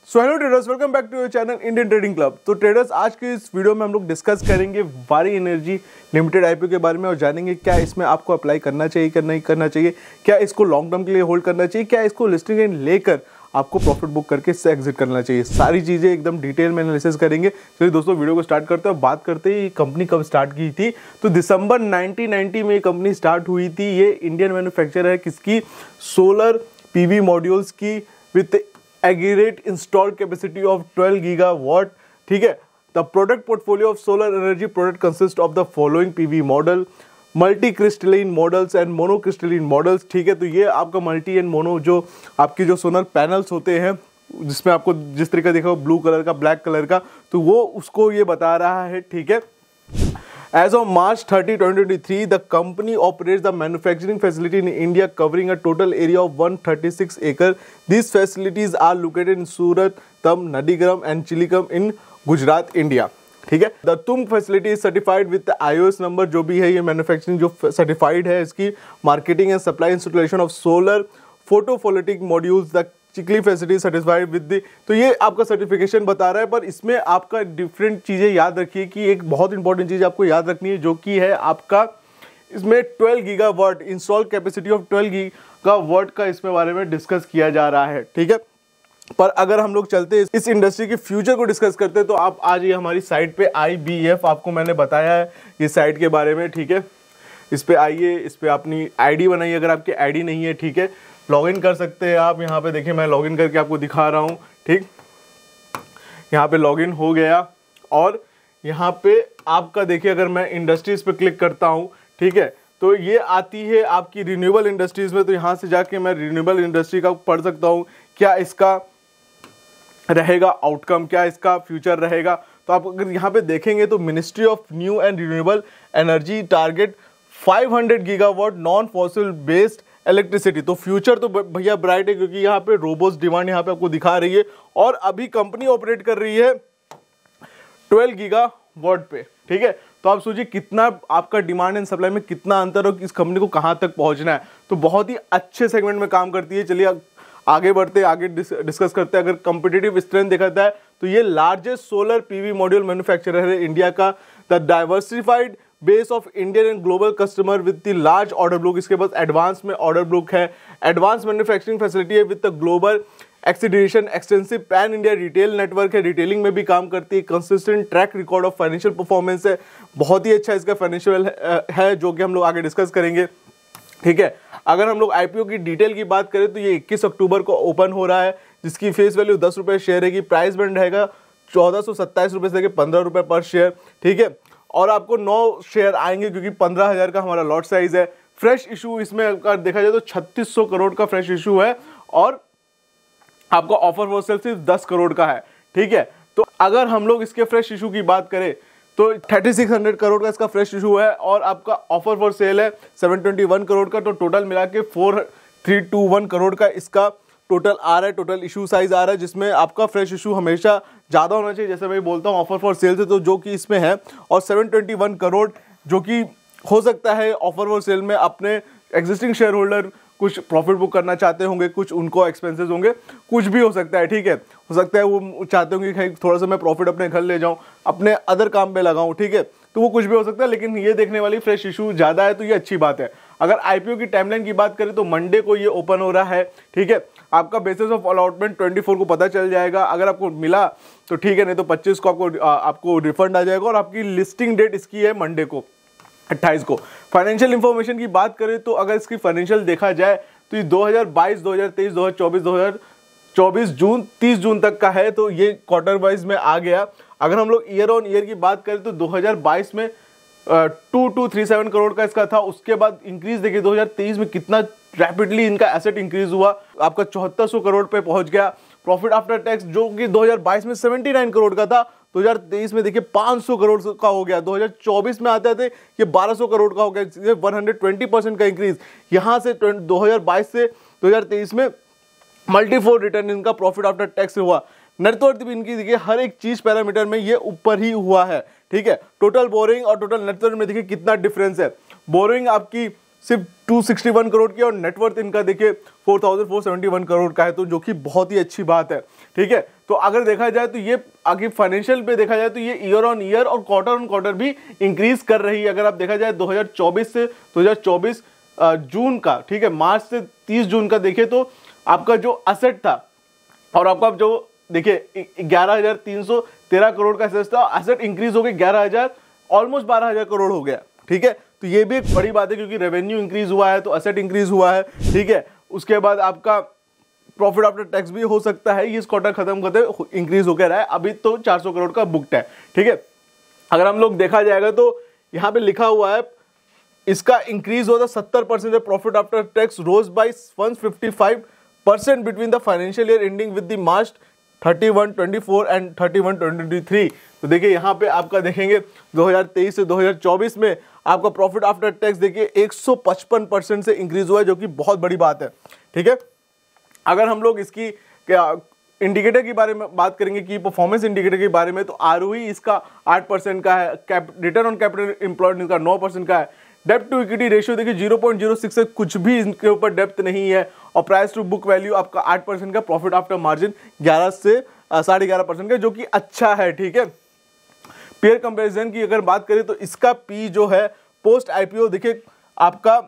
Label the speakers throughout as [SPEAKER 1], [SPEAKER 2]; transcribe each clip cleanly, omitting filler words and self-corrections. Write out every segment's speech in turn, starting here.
[SPEAKER 1] So hello traders, welcome back to your channel Indian trading club. तो traders, आज के इस वीडियो में हम लोग डिस्कस करेंगे वारी एनर्जी लिमिटेड आईपीओ के बारे में और जानेंगे क्या इसमें आपको अप्लाई करना चाहिए, क्या नहीं करना चाहिए, क्या इसको लॉन्ग टर्म के लिए होल्ड करना चाहिए, क्या इसको लिस्टिंग एंड लेकर आपको प्रॉफिट बुक करके इससे एग्जिट करना चाहिए। सारी चीज़ें एकदम डिटेल में एनालिसिस करेंगे। चलिए दोस्तों, वीडियो को स्टार्ट करते हैं। बात करते हैं ये कंपनी कब स्टार्ट की थी। तो दिसंबर 1990 में ये कंपनी स्टार्ट हुई थी। ये इंडियन मैन्युफैक्चरर है किसकी, सोलर पीवी मॉड्यूल्स की with aggregate installed capacity of 12 gigawatt। ठीक है। The product portfolio of solar energy product consists of the following PV model, multi crystalline models and mono crystalline models. ठीक है। तो ये आपका मल्टी एंड मोनो जो आपके जो सोलर पैनल्स होते हैं, जिसमें आपको जिस तरीके देखा ब्लू कलर का, ब्लैक कलर का, तो वो उसको ये बता रहा है। ठीक है। As of March 30, 2023, the company operates the manufacturing facility in India covering a total area of 136 acres. These facilities are located in Surat, Tam, Nadigram and Chilikam in Gujarat, India. ठीक है। The तुम facility is certified with iOS number, जो भी है ये manufacturing जो certified है, इसकी marketing and supply installation of solar photovoltaic modules the चिकली फैसिलिटी सर्टिफाइड विद दी। तो ये आपका सर्टिफिकेशन बता रहा है, पर इसमें आपका डिफरेंट चीज़ें याद रखिए कि एक बहुत इंपॉर्टेंट चीज़ आपको याद रखनी है, जो कि है आपका इसमें 12 gigawatt install capacity of 12 gigawatt का इसमें बारे में डिस्कस किया जा रहा है। ठीक है। पर अगर हम लोग चलते इस इंडस्ट्री के फ्यूचर को डिस्कस करते हैं, तो आप आ जाइए हमारी साइट पे IBF, आपको मैंने बताया है ये साइट के बारे में। ठीक है। इस पे आइए, इस पे अपनी आईडी बनाइए। अगर आपकी आईडी नहीं है, ठीक है, लॉगिन कर सकते हैं आप। यहाँ पे देखिए, मैं लॉगिन करके आपको दिखा रहा हूँ। ठीक, यहाँ पे लॉगिन हो गया और यहाँ पे आपका देखिए, अगर मैं इंडस्ट्रीज पे क्लिक करता हूँ, ठीक है, तो ये आती है आपकी रिन्यूएबल इंडस्ट्रीज में। तो यहाँ से जाके मैं रिन्यूएबल इंडस्ट्री का पढ़ सकता हूँ, क्या इसका रहेगा आउटकम, क्या इसका फ्यूचर रहेगा। तो आप अगर यहाँ पे देखेंगे तो ministry of new and renewable energy target 500 gigawatt non fossil based electricity. तो फ्यूचर तो भैया ब्राइट है, क्योंकि यहाँ पे रोबोस्ट डिमांड यहाँ पे आपको दिखा रही है और अभी कंपनी ऑपरेट कर रही है 12 गीगावाट पे। ठीक है। तो आप सोचिए कितना आपका डिमांड एंड सप्लाई में कितना अंतर हो कि इस कंपनी को कहाँ तक पहुँचना है। तो बहुत ही अच्छे सेगमेंट में काम करती है। चलिए आगे बढ़ते, आगे डिस्कस करते हैं। अगर कंपिटिटिव स्ट्रेंथ देखा जाए तो ये largest solar PV module manufacturer है इंडिया का। The diversified base of Indian and global customer with the large order book. इसके पास एडवांस में ऑर्डर बुक है, एडवांस मैन्युफैक्चरिंग फैसिलिटी है with the global accreditation, extensive pan India retail network है, retailing में भी काम करती है, consistent track record of financial performance है, बहुत ही अच्छा इसका फाइनेंशियल है, जो कि हम लोग आगे डिस्कस करेंगे। ठीक है। अगर हम लोग आईपीओ की डिटेल की बात करें तो ये 21 अक्टूबर को ओपन हो रहा है, जिसकी फेस वैल्यू 10 रुपये शेयर है। प्राइस बैंड रहेगा 1427 रुपये से लेकर 15 रुपये पर शेयर। ठीक है। और आपको 9 शेयर आएंगे, क्योंकि 15,000 का हमारा लॉट साइज है। फ्रेश इशू इसमें अगर देखा जाए तो 3600 करोड़ का फ्रेश इशू है और आपका ऑफर फॉर सेल सिर्फ 10 करोड़ का है। ठीक है। तो अगर हम लोग इसके फ्रेश इशू की बात करें तो 3600 करोड़ का इसका फ्रेश इशू है और आपका ऑफर फॉर सेल है 721 करोड़ का। तो टोटल मिला के 4321 करोड़ का इसका टोटल आ रहा है, टोटल इशू साइज आ रहा है, जिसमें आपका फ्रेश इशू हमेशा ज़्यादा होना चाहिए, जैसे मैं बोलता हूँ ऑफर फॉर सेल से, तो जो कि इसमें है। और 721 करोड़ जो कि हो सकता है ऑफर फॉर सेल में अपने एग्जिस्टिंग शेयर होल्डर कुछ प्रॉफिट बुक करना चाहते होंगे, कुछ उनको एक्सपेंसेस होंगे, कुछ भी हो सकता है। ठीक है। हो सकता है वो चाहते होंगे कि थोड़ा सा मैं प्रॉफिट अपने घर ले जाऊं, अपने अदर काम पे लगाऊं। ठीक है। तो वो कुछ भी हो सकता है, लेकिन ये देखने वाली फ्रेश इशू ज़्यादा है, तो ये अच्छी बात है। अगर आईपीओ की टाइमलाइन की बात करें तो मंडे को ये ओपन हो रहा है। ठीक है। आपका बेसिस ऑफ अलॉटमेंट 24 को पता चल जाएगा। अगर आपको मिला तो ठीक है, नहीं तो 25 को आपको रिफंड आ जाएगा। और आपकी लिस्टिंग डेट इसकी है मंडे को 28 को। फाइनेंशियल इंफॉर्मेशन की बात करें तो अगर इसकी फाइनेंशियल देखा जाए तो ये 2022, 2023, 2024, 2024 जून 30 जून तक का है। तो ये क्वार्टर वाइज में आ गया। अगर हम लोग ईयर ऑन ईयर की बात करें तो 2022 में 2237 करोड़ का इसका था। उसके बाद इंक्रीज देखिए 2023 में कितना रैपिडली इनका एसेट इंक्रीज हुआ, आपका 7400 करोड़ पे पहुंच गया। प्रॉफिट आफ्टर टैक्स जो कि 2022 में 79 करोड़ का था, 2023 में देखिए 500 करोड़ का हो गया। 2024 में आते थे ये 1200 करोड़ का हो गया, 120% का इंक्रीज। यहाँ से 2022 से 2023 में मल्टीफोल्ड रिटर्न इनका प्रॉफिट आफ्टर टैक्स हुआ। नेटवर्थ भी इनकी देखिए हर एक चीज पैरामीटर में ये ऊपर ही हुआ है। ठीक है। टोटल बोरिंग और टोटल नेटवर्थ में देखिए कितना डिफरेंस है। बोरिंग आपकी सिर्फ 261 करोड़ की और नेटवर्थ इनका देखिए 4471 करोड़ का है, तो जो कि बहुत ही अच्छी बात है। ठीक है। तो अगर देखा जाए तो ये आगे फाइनेंशियल पे देखा जाए तो ये ईयर ऑन ईयर और क्वार्टर ऑन क्वार्टर भी इंक्रीज कर रही है। अगर आप देखा जाए 2024 से 2024 जून का, ठीक है, मार्च से 30 जून का देखें तो आपका जो असेट था और आपका जो देखिए 11,313 करोड़ का असेट था, असेट इंक्रीज हो गया 11,000 ऑलमोस्ट 12,000 करोड़ हो गया, ठीक है। तो ये भी एक बड़ी बात है क्योंकि रेवेन्यू इंक्रीज हुआ है तो असेट इंक्रीज हुआ है, ठीक है। उसके बाद आपका प्रॉफिट आफ्टर टैक्स भी हो सकता है ये इस क्वार्टर खत्म करते इंक्रीज होकर रहा है, अभी तो 400 करोड़ का बुक्ड है, ठीक है। अगर हम लोग देखा जाएगा तो यहाँ पे लिखा हुआ है इसका इंक्रीज होता 70% profit after tax rose by 155% between the financial year ending with the March 31-24 and 31-23। तो देखिए यहाँ पे आपका देखेंगे 2023 से 2024 में आपका प्रॉफिट आफ्टर टैक्स देखिए 155% से इंक्रीज हुआ है, जो कि बहुत बड़ी बात है, ठीक है। अगर हम लोग इसकी इंडिकेटर के बारे में बात करेंगे कि परफॉर्मेंस इंडिकेटर के बारे में, तो आरओई इसका 8% का है, रिटर्न ऑन कैपिटल एम्प्लॉयड इसका 9% का है, डेप्ट टू इक्विटी रेशियो देखिए 0.06 से कुछ भी इनके ऊपर डेप्थ नहीं है, और प्राइस टू बुक वैल्यू आपका 8% का, प्रॉफिट आफ्टर मार्जिन 11 से 11.5% का, जो कि अच्छा है, ठीक है। पेयर कंपैरिजन की अगर बात करें तो इसका पी जो है पोस्ट आईपीओ देखिए आपका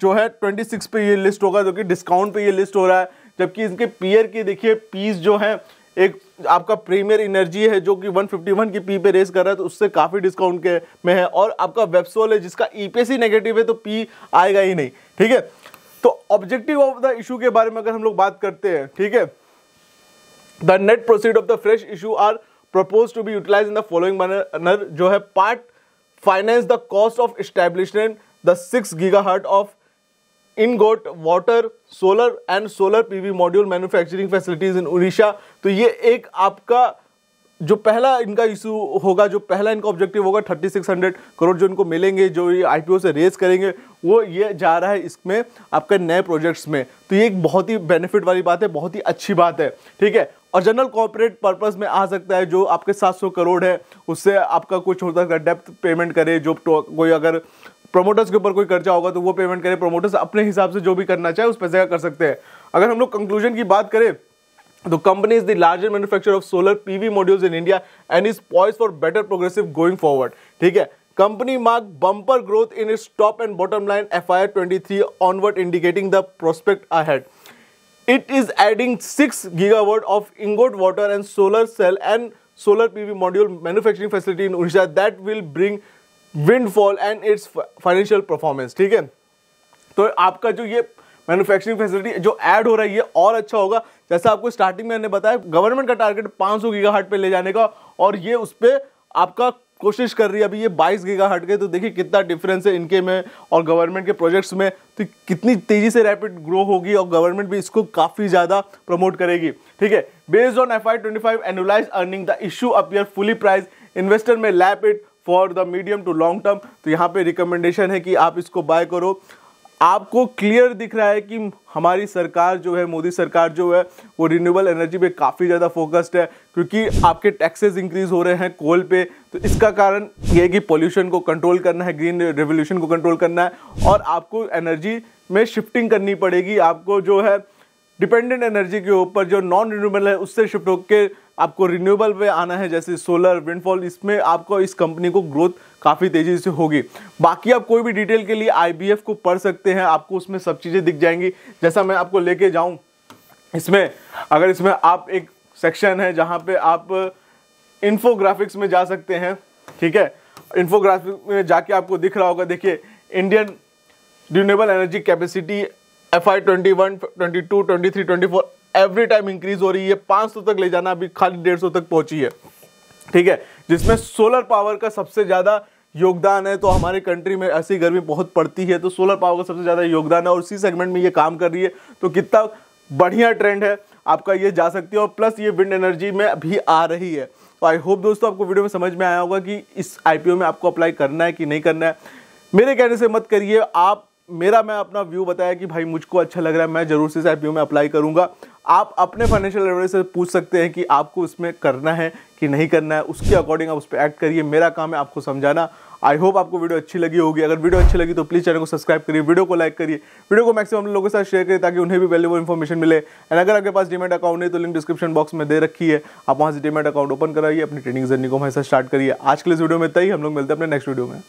[SPEAKER 1] जो है 26 पे ये लिस्ट होगा, जो कि डिस्काउंट पे ये लिस्ट हो रहा है, जबकि इसके पीयर की देखिए पीस जो है एक आपका प्रीमियर एनर्जी है जो कि 151 की पी पे रेस कर रहा है, तो उससे काफी डिस्काउंट के में है, और आपका वेबसोल है जिसका ईपीसी नेगेटिव है तो पी आएगा ही नहीं, ठीक है। तो ऑब्जेक्टिव ऑफ द इशू के बारे में अगर हम लोग बात करते हैं, ठीक है, the net proceed of the fresh issue are proposed to be utilized in the following manner, जो है part finance the cost of establishment the 6 gigahertz of ingot water solar and solar PV module manufacturing facilities in Odisha। तो ये एक आपका जो पहला इनका issue होगा, जो पहला इनका ऑब्जेक्टिव होगा 3600 करोड़ जो इनको मिलेंगे, जो ये आईपीओ से रेस करेंगे, वो ये जा रहा है इसमें आपके नए प्रोजेक्ट्स में। तो ये एक बहुत ही बेनिफिट वाली बात है, बहुत ही अच्छी बात है, ठीक है। और जनरल कॉर्पोरेट पर्पस में आ सकता है, जो आपके 700 करोड़ है उससे आपका कुछ छोटा सा डेप्थ पेमेंट करे, जो कोई अगर प्रोमोटर्स के ऊपर कोई कर्जा होगा तो वो पेमेंट करे, प्रोमोटर्स अपने हिसाब से जो भी करना चाहे उस पैसे का कर सकते हैं। अगर हम लोग कंक्लूजन की बात करें तो company is the largest manufacturer of solar PV modules in India and is poised for better progressive going forward, ठीक है। Company mark bumper growth in its top and bottom line FY 23 onward, indicating the prospect ahead. It is adding 6 gigawatt of ingot water and solar cell and solar PV module manufacturing facility in Odisha that will bring windfall and its financial performance, ठीक है। तो आपका जो ये manufacturing facility जो add हो रहा है ये और अच्छा होगा। जैसा आपको स्टार्टिंग में मैंने बताया, गवर्नमेंट का टारगेट 500 गीगाहर्ट्ज पे ले जाने का, और ये उस पर आपका कोशिश कर रही है, अभी ये 22 गीगाहर्ट्ज के। तो देखिए कितना डिफरेंस है इनके में और गवर्नमेंट के प्रोजेक्ट्स में, तो कितनी तेजी से रैपिड ग्रो होगी और गवर्नमेंट भी इसको काफी ज्यादा प्रमोट करेगी, ठीक है। Based on FY 25 annualised earning the issue appear fully priced, investor may lap it for the medium to long term. तो यहाँ पे रिकमेंडेशन है कि आप इसको बाय करो। आपको क्लियर दिख रहा है कि हमारी सरकार जो है, मोदी सरकार जो है, वो रिन्यूएबल एनर्जी पे काफ़ी ज़्यादा फोकस्ड है, क्योंकि आपके टैक्सेस इंक्रीज हो रहे हैं कोल पे। तो इसका कारण ये है कि पोल्यूशन को कंट्रोल करना है, ग्रीन रेवोल्यूशन को कंट्रोल करना है, और आपको एनर्जी में शिफ्टिंग करनी पड़ेगी। आपको जो है डिपेंडेंट एनर्जी के ऊपर जो नॉन रिन्यूएबल है उससे शिफ्ट होकर आपको रिन्यूएबल पे आना है, जैसे सोलर, विंडफॉल। इसमें आपको इस कंपनी को ग्रोथ काफ़ी तेज़ी से होगी। बाकी आप कोई भी डिटेल के लिए IBF को पढ़ सकते हैं, आपको उसमें सब चीज़ें दिख जाएंगी। जैसा मैं आपको लेके जाऊं इसमें, अगर इसमें आप एक सेक्शन है जहां पे आप इन्फोग्राफिक्स में जा सकते हैं, ठीक है। इन्फोग्राफिक में जाके आपको दिख रहा होगा, देखिए Indian renewable energy capacity FY 21, 22, 23, 24 every time increase हो रही है। 500 तक ले जाना, अभी खाली 150 तक पहुंची है, ठीक है, जिसमें सोलर पावर का सबसे ज्यादा योगदान है। तो हमारे कंट्री में ऐसी गर्मी बहुत पड़ती है, तो सोलर पावर का सबसे ज्यादा योगदान है और उसी सेगमेंट में ये काम कर रही है। तो कितना बढ़िया ट्रेंड है आपका, ये जा सकती है। और प्लस ये विंड एनर्जी में भी आ रही है। तो आई होप दोस्तों आपको वीडियो में समझ में आया होगा कि इस IPO में आपको अप्लाई करना है कि नहीं करना है। मेरे कहने से मत करिए, आप मैं अपना व्यू बताया कि भाई मुझको अच्छा लग रहा है, मैं जरूर से इस IPO में अप्लाई करूंगा। आप अपने फाइनेंशियल एडवाइजर से पूछ सकते हैं कि आपको इसमें करना है कि नहीं करना है, उसके अकॉर्डिंग आप उस पर एक्ट करिए। मेरा काम है आपको समझाना। आई होप आपको वीडियो अच्छी लगी होगी। अगर वीडियो अच्छी लगी तो प्लीज़ चैनल को सब्सक्राइब करिए, वीडियो को लाइक करिए, वीडियो को मैक्सिमम लोगों के साथ शेयर करिए ताकि उन्हें भी वैल्यूएबल इन्फॉर्मेशन मिले। एंड अगर आपके पास डीमैट अकाउंट नहीं तो लिंक डिस्क्रिप्शन बॉक्स में दे रखी है, आप वहाँ से डीमैट अकाउंट ओपन कराइए, अपनी ट्रेडिंग जर्नी को हमारे साथ स्टार्ट करिए। आज के लिए इस वीडियो में इतना ही, हम लोग मिलते हैं अपने नेक्स्ट वीडियो में।